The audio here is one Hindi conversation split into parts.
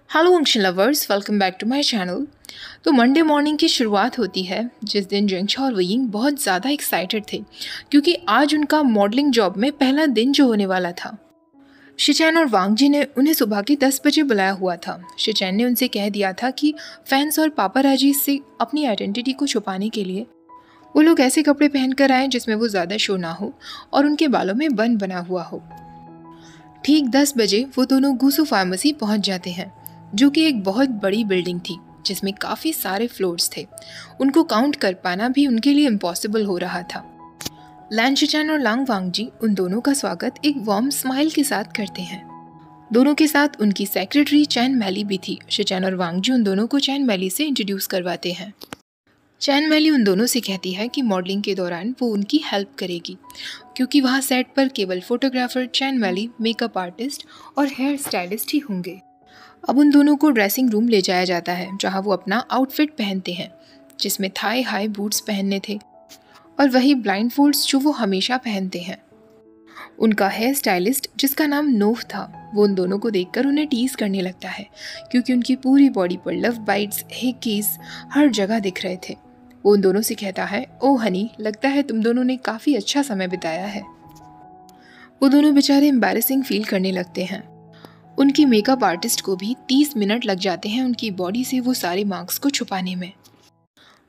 Hello function lovers, welcome back to my channel. तो मंडे मॉर्निंग की शुरुआत होती है जिस दिन जेंगशा और वयिंग बहुत ज़्यादा एक्साइटेड थे क्योंकि आज उनका मॉडलिंग जॉब में पहला दिन जो होने वाला था। शिचैन और वांगजी ने उन्हें सुबह के 10 बजे बुलाया हुआ था। शिचैन ने उनसे कह दिया था कि फैंस और पापाराजी से अपनी आइडेंटिटी को छुपाने के लिए वो लोग ऐसे कपड़े पहन कर आएँ जिसमें वो ज़्यादा शो ना हो और उनके बालों में बन बना हुआ हो। ठीक 10 बजे वो दोनों गुसू फार्मेसी पहुंच जाते हैं, जो कि एक बहुत बड़ी बिल्डिंग थी जिसमें काफ़ी सारे फ्लोर्स थे। उनको काउंट कर पाना भी उनके लिए इम्पॉसिबल हो रहा था। लैन शिचैन और लांग वांगजी उन दोनों का स्वागत एक वार्म स्माइल के साथ करते हैं। दोनों के साथ उनकी सेक्रेटरी चैन मैली भी थी। शिचैन और वांगजी उन दोनों को चैन मैली से इंट्रोड्यूस करवाते हैं। चैन मैली उन दोनों से कहती है कि मॉडलिंग के दौरान वो उनकी हेल्प करेगी क्योंकि वहाँ सेट पर केवल फोटोग्राफर चैन मैली, मेकअप आर्टिस्ट और हेयर स्टाइलिस्ट ही होंगे। अब उन दोनों को ड्रेसिंग रूम ले जाया जाता है जहाँ वो अपना आउटफिट पहनते हैं जिसमें थाई हाई बूट्स पहनने थे और वही ब्लाइंड फोल्ड्स जो वो हमेशा पहनते हैं। उनका हेयर स्टाइलिस्ट जिसका नाम नोह था वो उन दोनों को देखकर उन्हें टीज करने लगता है क्योंकि उनकी पूरी बॉडी पर लव बाइट्स, हिकीज हर जगह दिख रहे थे। वो उन दोनों से कहता है, ओ हनी, लगता है तुम दोनों ने काफ़ी अच्छा समय बिताया है। वो दोनों बेचारे एम्बैरेसिंग फील करने लगते हैं। उनकी मेकअप आर्टिस्ट को भी 30 मिनट लग जाते हैं उनकी बॉडी से वो सारे मार्क्स को छुपाने में।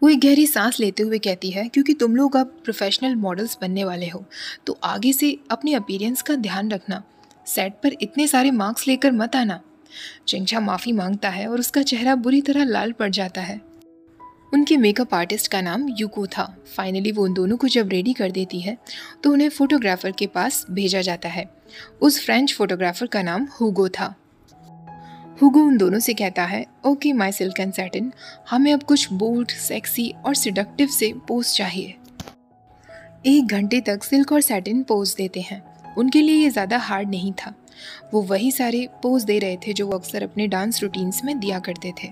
वो एक गहरी सांस लेते हुए कहती है, क्योंकि तुम लोग अब प्रोफेशनल मॉडल्स बनने वाले हो तो आगे से अपने अपीयरेंस का ध्यान रखना, सेट पर इतने सारे मार्क्स लेकर मत आना। जेंगशा माफ़ी मांगता है और उसका चेहरा बुरी तरह लाल पड़ जाता है। उनके मेकअप आर्टिस्ट का नाम यूको था। फाइनली वो उन दोनों को जब रेडी कर देती है तो उन्हें फोटोग्राफर के पास भेजा जाता है। उस फ्रेंच फोटोग्राफर का नाम हुगो था। हुगो उन दोनों से कहता है, okay my silk and satin, हमें अब कुछ बोल्ड, सेक्सी और सिडक्टिव से पोज चाहिए। 1 घंटे तक सिल्क और सैटिन पोज देते हैं। उनके लिए ये ज़्यादा हार्ड नहीं था। वो वही सारे पोज दे रहे थे जो वो अक्सर अपने डांस रूटीन्स में दिया करते थे।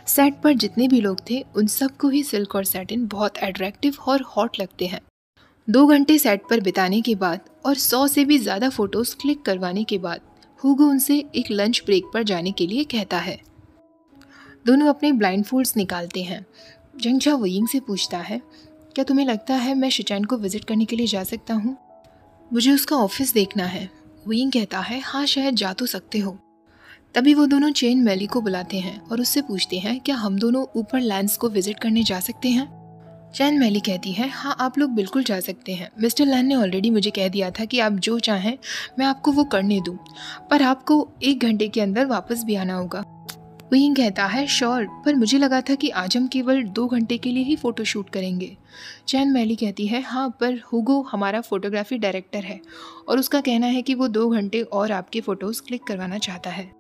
सेट पर जितने भी लोग थे उन सबको ही सिल्क और सैटिन बहुत अट्रैक्टिव और हॉट लगते हैं। 2 घंटे सेट पर बिताने के बाद और 100 से भी ज़्यादा फ़ोटोज़ क्लिक करवाने के बाद हुगो उनसे एक लंच ब्रेक पर जाने के लिए कहता है। दोनों अपने ब्लाइंड फोल्ड्स निकालते हैं। जेंगशा वयिंग से पूछता है, क्या तुम्हें लगता है मैं शिचैन को विज़िट करने के लिए जा सकता हूँ? मुझे उसका ऑफिस देखना है। वयिंग कहता है, हाँ शायद जा तो सकते हो। तभी वो दोनों चैन मैली को बुलाते हैं और उससे पूछते हैं, क्या हम दोनों ऊपर लैंड्स को विजिट करने जा सकते हैं? चैन मैली कहती है, हाँ आप लोग बिल्कुल जा सकते हैं। मिस्टर लैन ने ऑलरेडी मुझे कह दिया था कि आप जो चाहें मैं आपको वो करने दूँ, पर आपको 1 घंटे के अंदर वापस भी आना होगा। वयिंग कहता है, श्योर, पर मुझे लगा था कि आज हम केवल 2 घंटे के लिए ही फ़ोटो शूट करेंगे। चैन मैली कहती है, हाँ पर हुगो हमारा फोटोग्राफी डायरेक्टर है और उसका कहना है कि वो 2 घंटे और आपके फ़ोटोज़ क्लिक करवाना चाहता है।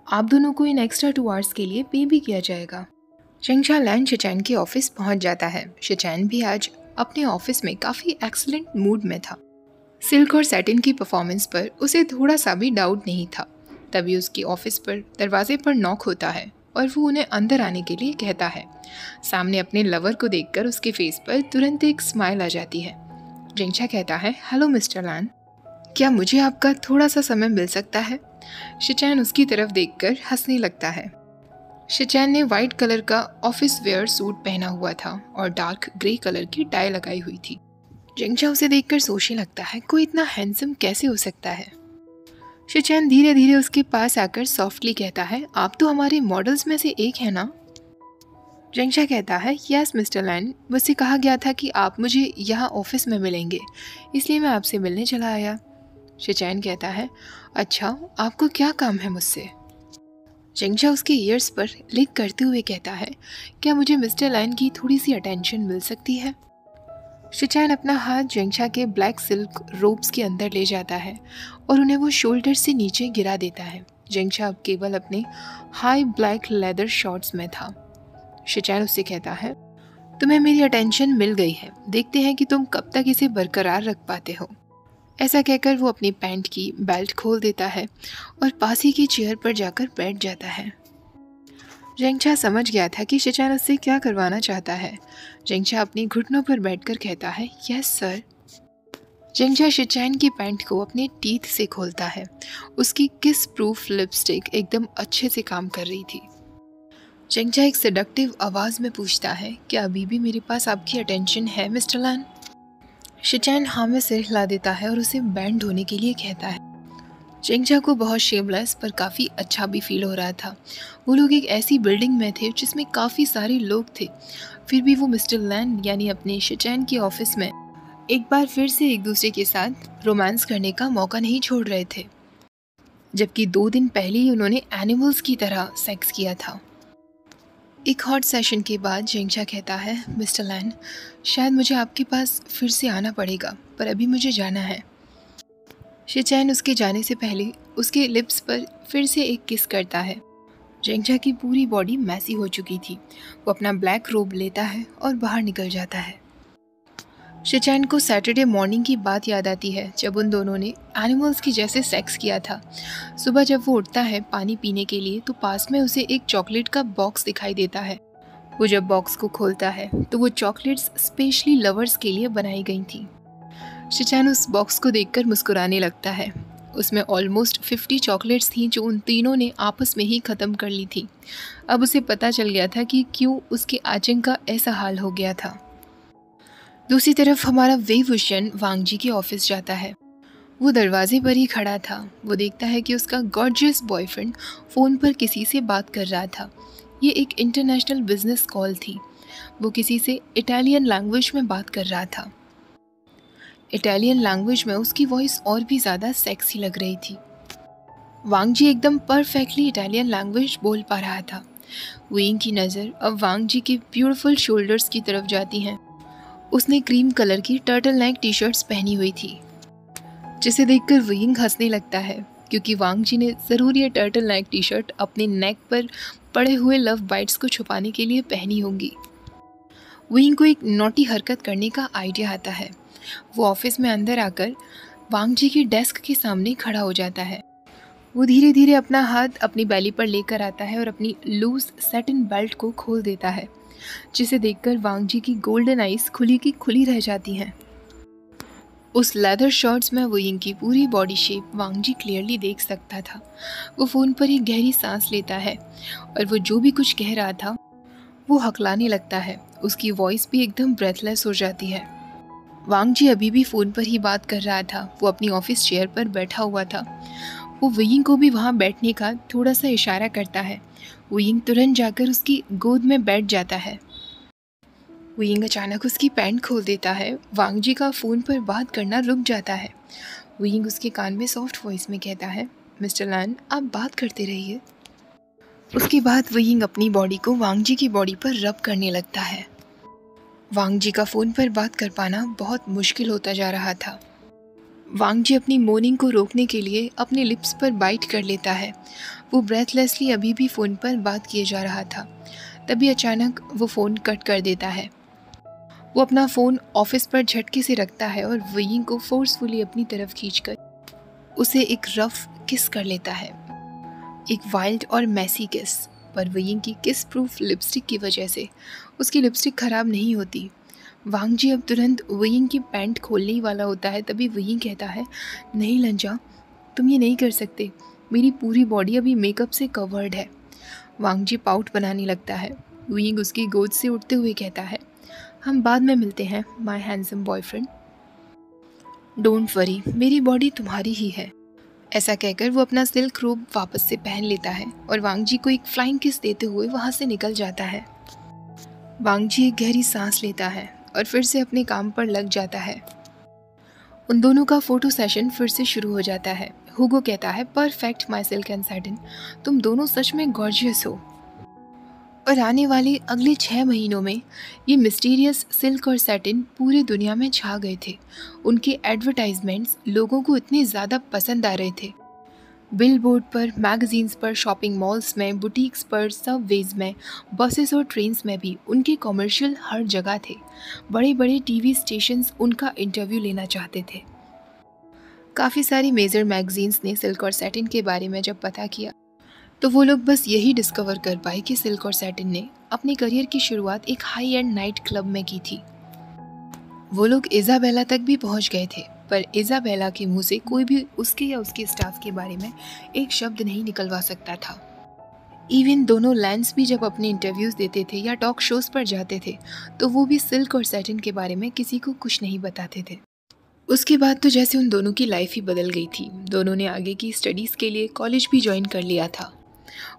आप दोनों को इन एक्स्ट्रा 2 आवर्स के लिए पे भी किया जाएगा। जेंगशा लैन शिचैन के ऑफिस पहुंच जाता है। शिचैन भी आज अपने ऑफिस में काफ़ी एक्सीलेंट मूड में था। सिल्क और सैटिन की परफॉर्मेंस पर उसे थोड़ा सा भी डाउट नहीं था। तभी उसके ऑफिस पर दरवाजे पर नॉक होता है और वो उन्हें अंदर आने के लिए कहता है। सामने अपने लवर को देखकर उसके फेस पर तुरंत एक स्माइल आ जाती है। जेंगशा कहता है, हेलो मिस्टर लैन, क्या मुझे आपका थोड़ा सा समय मिल सकता है? शिचैन उसकी तरफ देखकर हंसने लगता है। शिचैन ने वाइट कलर का ऑफिस वेयर सूट पहना हुआ था और डार्क ग्रे कलर की टाई लगाई हुई थी। जेंगशा उसे देखकर सोचने लगता है, कोई इतना हैंडसम कैसे हो सकता है? शिचैन धीरे धीरे उसके पास आकर सॉफ्टली कहता है, आप तो हमारे मॉडल्स में से एक है ना? जेंगशा कहता है, यस मिस्टर लैन, मुझसे कहा गया था कि आप मुझे यहाँ ऑफिस में मिलेंगे, इसलिए मैं आपसे मिलने चला आया। शिचैन कहता है, अच्छा आपको क्या काम है मुझसे? जेंगशा उसके ईयर्स पर लिक करते हुए कहता है, क्या मुझे मिस्टर लैन की थोड़ी सी अटेंशन मिल सकती है? शिचैन अपना हाथ जेंगशा के ब्लैक सिल्क रोब्स के अंदर ले जाता है और उन्हें वो शोल्डर से नीचे गिरा देता है। जेंगशा अब केवल अपने हाई ब्लैक लेदर शॉर्ट्स में था। शिचैन उससे कहता है, तुम्हें मेरी अटेंशन मिल गई है, देखते हैं कि तुम कब तक इसे बरकरार रख पाते हो। ऐसा कहकर वो अपनी पैंट की बेल्ट खोल देता है और पास ही की चेयर पर जाकर बैठ जाता है। जेंगशा समझ गया था कि शिचैन उससे क्या करवाना चाहता है। जेंगशा अपने घुटनों पर बैठकर कहता है, यस सर। जेंगजा शिचैन की पैंट को अपने टीथ से खोलता है। उसकी किस प्रूफ लिपस्टिक एकदम अच्छे से काम कर रही थी। जेंगजा एक सेडक्टिव आवाज़ में पूछता है, क्या अभी भी मेरे पास आपकी अटेंशन है मिस्टर लैन? शिचैन हाँ में सिर हिला देता है और उसे बैंड होने के लिए कहता है। जेंगजा को बहुत शेमलेस पर काफ़ी अच्छा भी फील हो रहा था। वो लोग एक ऐसी बिल्डिंग में थे जिसमें काफ़ी सारे लोग थे, फिर भी वो मिस्टर लैन यानी अपने शिचैन के ऑफिस में एक बार फिर से एक दूसरे के साथ रोमांस करने का मौका नहीं छोड़ रहे थे, जबकि 2 दिन पहले ही उन्होंने एनिमल्स की तरह सेक्स किया था। एक हॉट सेशन के बाद जेंगजा कहता है, मिस्टर लैन, शायद मुझे आपके पास फिर से आना पड़ेगा, पर अभी मुझे जाना है। शिचैन उसके जाने से पहले उसके लिप्स पर फिर से एक किस करता है। जेंगजा की पूरी बॉडी मैसी हो चुकी थी। वो अपना ब्लैक रोब लेता है और बाहर निकल जाता है। शिचैन को सैटरडे मॉर्निंग की बात याद आती है जब उन दोनों ने एनिमल्स की जैसे सेक्स किया था। सुबह जब वो उठता है पानी पीने के लिए तो पास में उसे एक चॉकलेट का बॉक्स दिखाई देता है। वो जब बॉक्स को खोलता है तो वो चॉकलेट्स स्पेशली लवर्स के लिए बनाई गई थी। शिचैन उस बॉक्स को देखकर मुस्कुराने लगता है। उसमें ऑलमोस्ट 50 चॉकलेट्स थीं जो उन तीनों ने आपस में ही ख़त्म कर ली थी। अब उसे पता चल गया था कि क्यों उसके आचंक का ऐसा हाल हो गया था। दूसरी तरफ हमारा वे वुशन वांगजी के ऑफिस जाता है। वो दरवाजे पर ही खड़ा था। वो देखता है कि उसका गॉर्जियस बॉयफ्रेंड फ़ोन पर किसी से बात कर रहा था। ये एक इंटरनेशनल बिजनेस कॉल थी। वो किसी से इटालियन लैंग्वेज में बात कर रहा था। इटालियन लैंग्वेज में उसकी वॉइस और भी ज़्यादा सेक्सी लग रही थी। वांगजी एकदम परफेक्टली इटालियन लैंग्वेज बोल पा रहा था। विंग की नज़र अब वांगजी के ब्यूटीफुल शोल्डर्स की तरफ जाती हैं। उसने क्रीम कलर की टर्टल नेक टी शर्ट्स पहनी हुई थी, जिसे देखकर विंग हंसने लगता है क्योंकि वांगजी ने ज़रूर ये टर्टल नेक टी शर्ट अपने नेक पर पड़े हुए लव बाइट्स को छुपाने के लिए पहनी होंगी। विंग को एक नॉटी हरकत करने का आइडिया आता है। वो ऑफिस में अंदर आकर वांगजी की डेस्क के सामने खड़ा हो जाता है। वो धीरे धीरे अपना हाथ अपनी बैली पर लेकर आता है और अपनी लूज सैटिन बेल्ट को खोल देता है, जिसे देखकर वांगजी की गोल्डन आइज खुली की खुली रह जाती हैं। उस लेदर शॉर्ट्स में विंग की पूरी बॉडी शेप वांगजी क्लियरली देख सकता था। वो फ़ोन पर एक गहरी सांस लेता है और वो जो भी कुछ कह रहा था वो हकलाने लगता है। उसकी वॉइस भी एकदम ब्रेथलेस हो जाती है। वांगजी अभी भी फ़ोन पर ही बात कर रहा था। वो अपनी ऑफिस चेयर पर बैठा हुआ था। वो विंग को भी वहाँ बैठने का थोड़ा सा इशारा करता है। विंग तुरंत जाकर उसकी गोद में बैठ जाता है। विंग अचानक उसकी पैंट खोल देता है। वांगजी का फ़ोन पर बात करना रुक जाता है। विंग उसके कान में सॉफ्ट वॉइस में कहता है, मिस्टर लैन, आप बात करते रहिए। उसके बाद विंग अपनी बॉडी को वांगजी की बॉडी पर रब करने लगता है। वांगजी का फ़ोन पर बात कर पाना बहुत मुश्किल होता जा रहा था। वांगजी अपनी मोर्निंग को रोकने के लिए अपने लिप्स पर बाइट कर लेता है। वो ब्रेथलेसली अभी भी फ़ोन पर बात किए जा रहा था। तभी अचानक वो फ़ोन कट कर देता है। वो अपना फ़ोन ऑफिस पर झटके से रखता है और विंग को फोर्सफुली अपनी तरफ खींचकर उसे एक रफ किस कर लेता है। एक वाइल्ड और मैसी किस। पर विंग की किस प्रूफ लिपस्टिक की वजह से उसकी लिपस्टिक ख़राब नहीं होती। वांगजी अब तुरंत विंग की पैंट खोलने ही वाला होता है। तभी विंग कहता है, नहीं लंजा, तुम ये नहीं कर सकते। मेरी पूरी बॉडी अभी मेकअप से कवर्ड है। वांगजी पाउट बनाने लगता है। विंग उसकी गोद से उठते हुए कहता है, हम बाद में मिलते हैं my handsome boyfriend. Don't worry, मेरी बॉडी तुम्हारी ही है। ऐसा कहकर वो अपना सिल्क रोब वापस से पहन लेता है और वांगजी को एक फ्लाइंग किस देते हुए वहाँ से निकल जाता है। वांगजी एक गहरी सांस लेता है और फिर से अपने काम पर लग जाता है। उन दोनों का फ़ोटो सेशन फिर से शुरू हो जाता है। हुगो कहता है, perfect my silk and satin, तुम दोनों सच में गॉर्जियस हो। और आने वाले अगले 6 महीनों में ये मिस्टीरियस सिल्क और सैटिन पूरी दुनिया में छा गए थे। उनके एडवर्टाइजमेंट्स लोगों को इतने ज़्यादा पसंद आ रहे थे। बिलबोर्ड पर, मैगजीन्स पर, शॉपिंग मॉल्स में, बुटीक्स पर, सबवेज में, बसेस और ट्रेन्स में भी उनके कमर्शियल हर जगह थे। बड़े बड़े टीवी स्टेशंस उनका इंटरव्यू लेना चाहते थे। काफ़ी सारी मेजर मैगजीन्स ने सिल्क और सैटिन के बारे में जब पता किया तो वो लोग बस यही डिस्कवर कर पाए कि सिल्क और सैटिन ने अपने करियर की शुरुआत एक हाई एंड नाइट क्लब में की थी। वो लोग इज़ाबेला तक भी पहुंच गए थे, पर इज़ाबेला के मुंह से कोई भी उसके या उसके स्टाफ के बारे में एक शब्द नहीं निकलवा सकता था। इवन दोनों लैंस भी जब अपने इंटरव्यूज़ देते थे या टॉक शोज़ पर जाते थे तो वो भी सिल्क और सैटिन के बारे में किसी को कुछ नहीं बताते थे। उसके बाद तो जैसे उन दोनों की लाइफ ही बदल गई थी। दोनों ने आगे की स्टडीज़ के लिए कॉलेज भी ज्वाइन कर लिया था।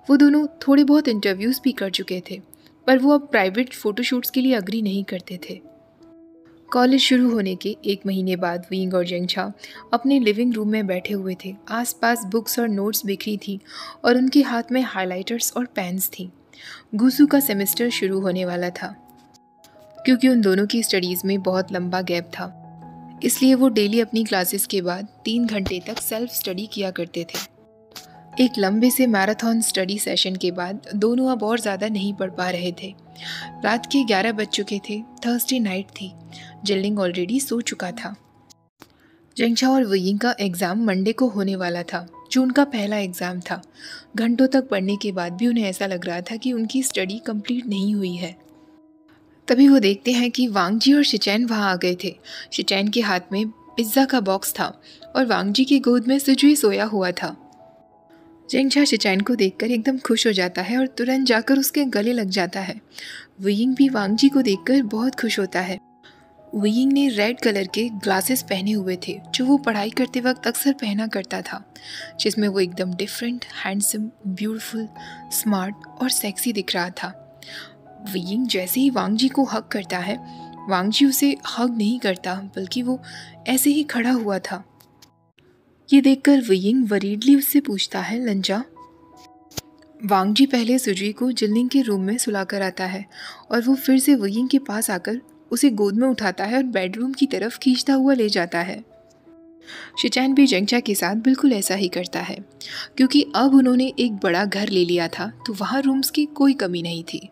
वो दोनों थोड़े बहुत इंटरव्यूज़ भी कर चुके थे, पर वो अब प्राइवेट फ़ोटोशूट्स के लिए अग्री नहीं करते थे। कॉलेज शुरू होने के 1 महीने बाद विंग और जेंगछा अपने लिविंग रूम में बैठे हुए थे। आसपास बुक्स और नोट्स बिखरी थी और उनके हाथ में हाइलाइटर्स और पेन्स थी। गुसू का सेमेस्टर शुरू होने वाला था। क्योंकि उन दोनों की स्टडीज़ में बहुत लंबा गैप था, इसलिए वो डेली अपनी क्लासेस के बाद 3 घंटे तक सेल्फ स्टडी किया करते थे। एक लंबे से मैराथन स्टडी सेशन के बाद दोनों अब और ज़्यादा नहीं पढ़ पा रहे थे। रात के 11 बज चुके थे। थर्सडे नाइट थी। जिनलिंग ऑलरेडी सो चुका था। जेंगछा और वयिंग का एग्ज़ाम मंडे को होने वाला था, जो उनका पहला एग्ज़ाम था। घंटों तक पढ़ने के बाद भी उन्हें ऐसा लग रहा था कि उनकी स्टडी कंप्लीट नहीं हुई है। तभी वो देखते हैं कि वांगजी और शिचैन वहाँ आ गए थे। शिचैन के हाथ में पिज़्ज़ा का बॉक्स था और वांगजी की गोद में सुजुई सोया हुआ था। जेंगछा शिचैन को देखकर एकदम खुश हो जाता है और तुरंत जाकर उसके गले लग जाता है। वयिंग भी वांगजी को देखकर बहुत खुश होता है। वयिंग ने रेड कलर के ग्लासेस पहने हुए थे, जो वो पढ़ाई करते वक्त अक्सर पहना करता था, जिसमें वो एकदम डिफरेंट, हैंडसम, ब्यूटीफुल, स्मार्ट और सेक्सी दिख रहा था। वयिंग जैसे ही वांगजी को हग करता है, वांगजी उसे हग नहीं करता, बल्कि वो ऐसे ही खड़ा हुआ था। ये देखकर वयिंग वरीडली उससे पूछता है, लंजा। वांगजी पहले सुजुई को जिनलिंग के रूम में सुलाकर आता है और वो फिर से वयिंग के पास आकर उसे गोद में उठाता है और बेडरूम की तरफ खींचता हुआ ले जाता है। शिचैन भी जेंगछा के साथ बिल्कुल ऐसा ही करता है, क्योंकि अब उन्होंने एक बड़ा घर ले लिया था, तो वहाँ रूम्स की कोई कमी नहीं थी।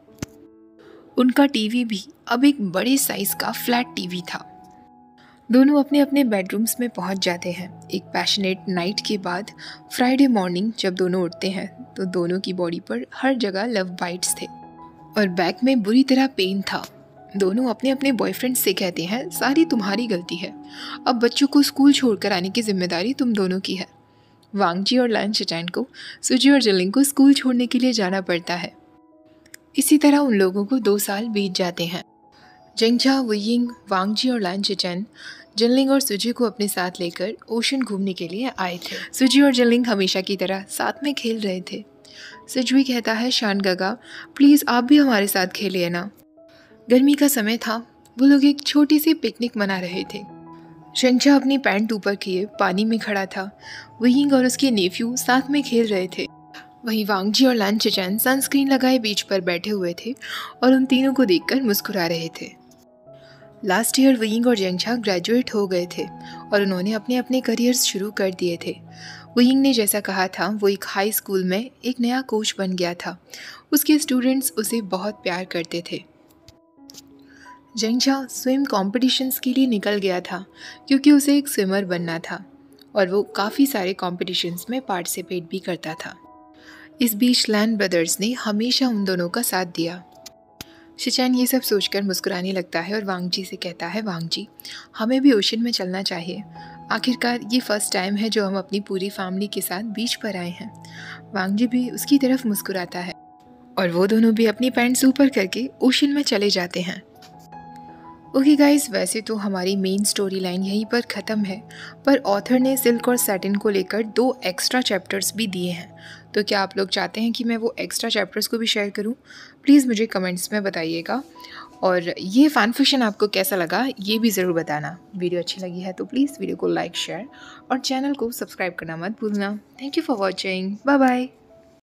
उनका टीवी भी अब एक बड़े साइज का फ्लैट टीवी था। दोनों अपने अपने बेडरूम्स में पहुंच जाते हैं। एक पैशनेट नाइट के बाद फ्राइडे मॉर्निंग जब दोनों उठते हैं तो दोनों की बॉडी पर हर जगह लव बाइट्स थे और बैक में बुरी तरह पेन था। दोनों अपने अपने बॉयफ्रेंड से कहते हैं, सारी तुम्हारी गलती है, अब बच्चों को स्कूल छोड़कर आने की जिम्मेदारी तुम दोनों की है। वांगजी और लैन शिचैन को सुजी और जिनलिंग को स्कूल छोड़ने के लिए जाना पड़ता है। इसी तरह उन लोगों को 2 साल बीत जाते हैं। जेंगछा, वयिंग, वांगजी और लैन शिचैन जिनलिंग और सुजी को अपने साथ लेकर ओशन घूमने के लिए आए थे। सुजी और जिनलिंग हमेशा की तरह साथ में खेल रहे थे। सुजुई कहता है, शान गागा, प्लीज़ आप भी हमारे साथ खेलिए ना। गर्मी का समय था। वो लोग एक छोटी सी पिकनिक मना रहे थे। जेंगछा अपनी पैंट ऊपर किए पानी में खड़ा था। वयिंग और उसके नेफ्यू साथ में खेल रहे थे। वहीं वांगजी और लैन शिचैन सनस्क्रीन लगाए बीच पर बैठे हुए थे और उन तीनों को देखकर मुस्कुरा रहे थे। लास्ट ईयर वयिंग और जेंगछा ग्रेजुएट हो गए थे और उन्होंने अपने अपने करियर्स शुरू कर दिए थे। वयिंग ने जैसा कहा था, वो एक हाई स्कूल में एक नया कोच बन गया था। उसके स्टूडेंट्स उसे बहुत प्यार करते थे। जेंगछा स्विम कॉम्पिटिशन्स के लिए निकल गया था, क्योंकि उसे एक स्विमर बनना था और वो काफ़ी सारे कॉम्पिटिशन्स में पार्टिसिपेट भी करता था। इस बीच लैन ब्रदर्स ने हमेशा उन दोनों का साथ दिया। शिचैन ये सब सोचकर मुस्कुराने लगता है और वांगजी से कहता है, वांगजी, हमें भी ओशन में चलना चाहिए। आखिरकार ये फर्स्ट टाइम है जो हम अपनी पूरी फैमिली के साथ बीच पर आए हैं। वांगजी भी उसकी तरफ मुस्कुराता है और वो दोनों भी अपनी पैंट्स ऊपर करके ओशन में चले जाते हैं। ओके गाइस, वैसे तो हमारी मेन स्टोरी लाइन यहीं पर ख़त्म है, पर ऑथर ने सिल्क और सैटिन को लेकर 2 एक्स्ट्रा चैप्टर्स भी दिए हैं। तो क्या आप लोग चाहते हैं कि मैं वो एक्स्ट्रा चैप्टर्स को भी शेयर करूं? प्लीज़ मुझे कमेंट्स में बताइएगा। और ये फ़ैन फिक्शन आपको कैसा लगा ये भी ज़रूर बताना। वीडियो अच्छी लगी है तो प्लीज़ वीडियो को लाइक, शेयर और चैनल को सब्सक्राइब करना मत भूलना। Thank you for watching. Bye bye.